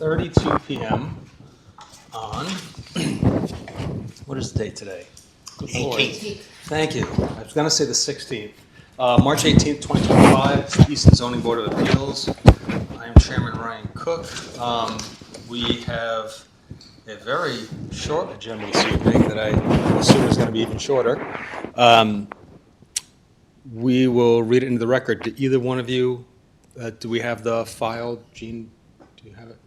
6:32 p.m. on, what is the date today? Good Lord. 18th. Thank you. I was going to say the 16th. March 18th, 2025, Easton Zoning Board of Appeals. I am Chairman Ryan Cook. We have a very short agenda this evening that I assume is going to be even shorter. We will read it into the record. Do either one of you, do we have the file? Jean, do you have it?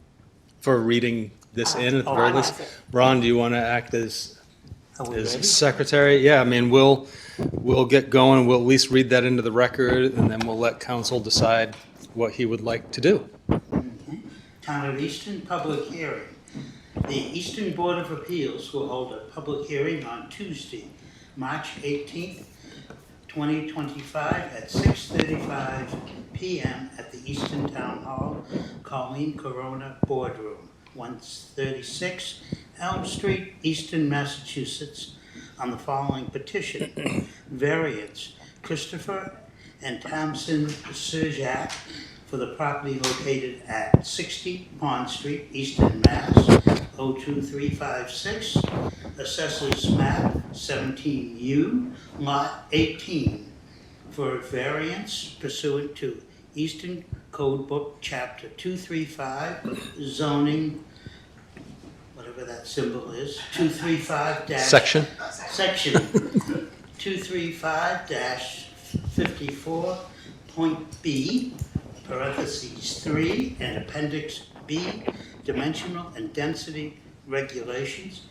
For reading this in at the very least? Ron, do you want to act as secretary? Yeah, I mean, we'll get going. We'll at least read that into the record, and then we'll let council decide what he would like to do. Town of Easton, public hearing. The Easton Board of Appeals will hold a public hearing on Tuesday, March 18th, 2025 at 6:35 p.m. at the Easton Town Hall, Colleen Corona Boardroom, 136 Elm Street, Easton, Massachusetts, on the following petition. Variance, Christopher and Thompson Surjak for the property located at 60 Pond Street, Easton, Mass. 02356, Assessors Map 17U, Lot 18, for variance pursuant to Easton Code Book Chapter 235, zoning, whatever that symbol is, 235 Section 235-54.B, parentheses 3, and Appendix B, dimensional and density regulations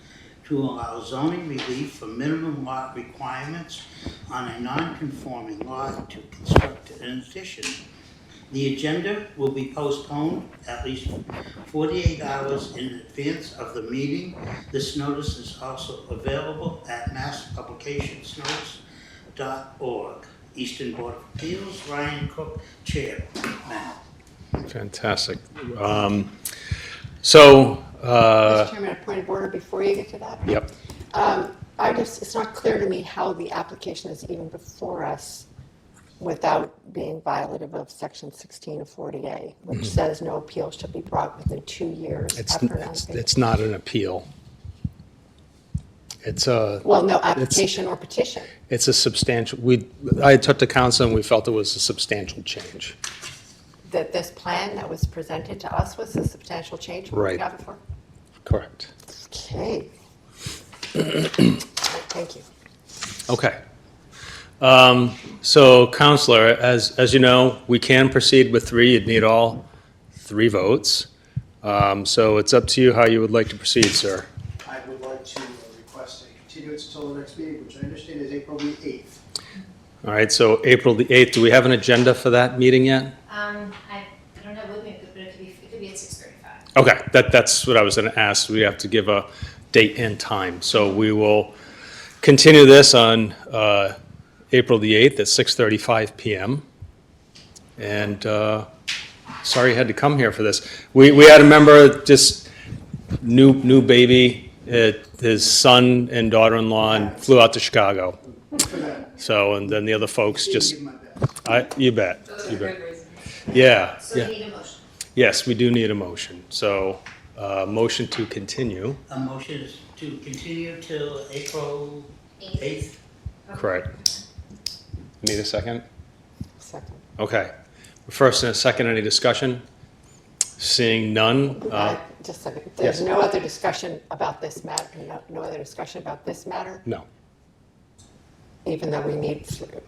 to allow zoning relief for minimum lot requirements on a non-conforming lot to construct an addition. The agenda will be postponed at least 48 hours in advance of the meeting. This notice is also available at masspublicationsnotice.org. Easton Board of Appeals, Ryan Cook, Chair. Fantastic. Mr. Chairman, a point of order before you get to that. Yep. It's not clear to me how the application is even before us without being violative of section 16 of 40A, which says no appeal shall be brought within 2 years after an unpaid. It's not an appeal. It's a. Well, no application or petition. It's a substantial, I had talked to council and we felt it was a substantial change. That this plan that was presented to us was a substantial change from what we Right. got before? Correct. Okay. Thank you. Okay. So, Counselor, as you know, we can proceed with 3. You'd need all 3 votes. So it's up to you how you would like to proceed, sir. I would like to request a continuance until the next meeting, which I understand is April the 8th. All right, so April the 8th, do we have an agenda for that meeting yet? I don't have with me, but it could be at 6:35. Okay, that's what I was going to ask. We have to give a date and time. So we will continue this on April the 8th at 6:35 p.m. And sorry you had to come here for this. We had a member, just new baby, his son and daughter-in-law, and flew out to Chicago. So, and then the other folks just, you bet. Those You are bet. good reasons. Yeah, So yeah. we need a motion. Yes, we do need a motion. So, motion to continue. A motion is to continue till April 8th. Correct. Need a second? Second. Okay. First and a second, any discussion? Seeing none. Just a second. There's yes. no other discussion about this matter, no other discussion about this matter, No. even though we need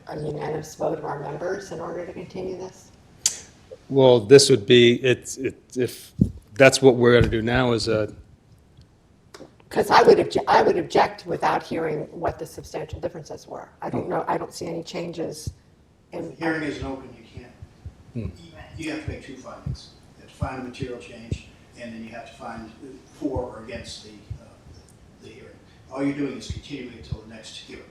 a unanimous vote of our members in order to continue this? Well, this would be, if that's what we're going to do now is a, Because I would object without hearing what the substantial differences were. I don't know, I don't see any changes in. The hearing isn't open, you can't. You have to make 2 findings. You have to find a material change, and then you have to find for or against the hearing. All you're doing is continuing until the next hearing.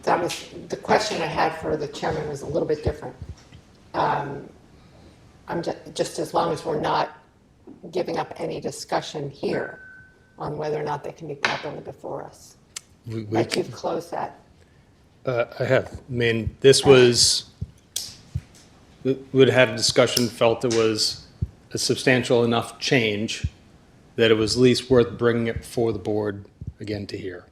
That was, the question I had for the chairman was a little bit different. I'm just as long as we're not giving up any discussion here on whether or not they can be properly before us. Like you've closed that. I have. I mean, this was, we would have had a discussion, felt it was a substantial enough change that it was at least worth bringing it before the board again to hear.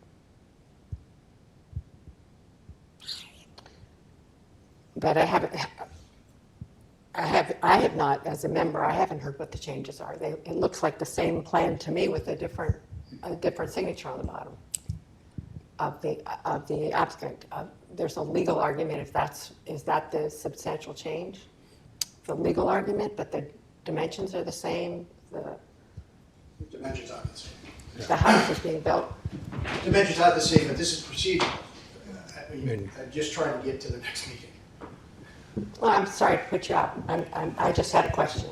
But I have not, as a member, I haven't heard what the changes are. It looks like the same plan to me with a different signature on the bottom of the applicant. There's a legal argument is that the substantial change? The legal argument, but the dimensions are the same, the Dimensions aren't the same. house is being built. Dimensions aren't the same, but this is procedural. I'm just trying to get to the next meeting. Well, I'm sorry to put you out. I just had a question.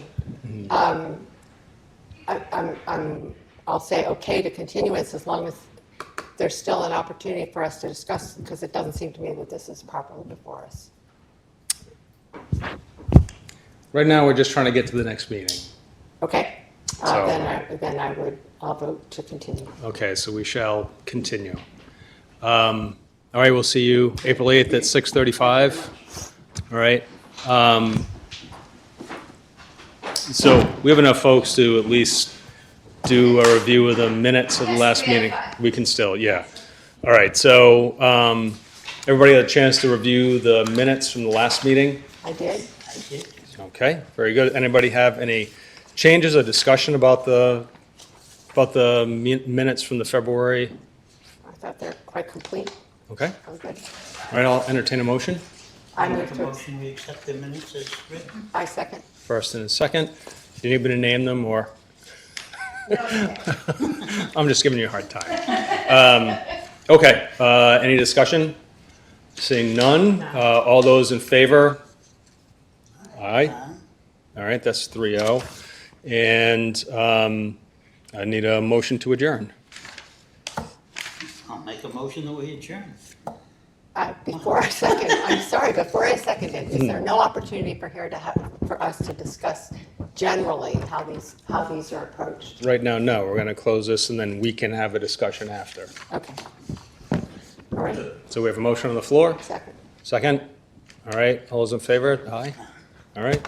I'll say okay to continuance as long as there's still an opportunity for us to discuss, because it doesn't seem to me that this is properly before us. Right now, we're just trying to get to the next meeting. Okay? So- I'll vote to continue. Okay, so we shall continue. All right, we'll see you April 8th at 6:35. All right. So we have enough folks to at least do a review of the minutes of the Yes, last we have meeting. five. We can still, yeah. All right, so everybody had a chance to review the minutes from the last meeting? I did? I did. Okay, very good. Anybody have any changes or discussion about the minutes from the February? I thought they're quite complete. Okay, I'm good. all right, I'll entertain a motion. I Make move a to, motion, we accept the minutes as written. I second. First and a second. Do you need me to name them, or? I'm just giving you a hard time. Okay, any discussion? Seeing none. All those in favor? Aye. All right, that's 3-0. And I need a motion to adjourn. I'll make a motion that we adjourn. Before I second, I'm sorry, before I second it, is there no opportunity for us to discuss generally how these are approached? Right now, no, we're going to close this, and then we can have a discussion after. Okay. All right, So we have a motion on the floor? second. Second? All right, all those in favor? Aye. All right.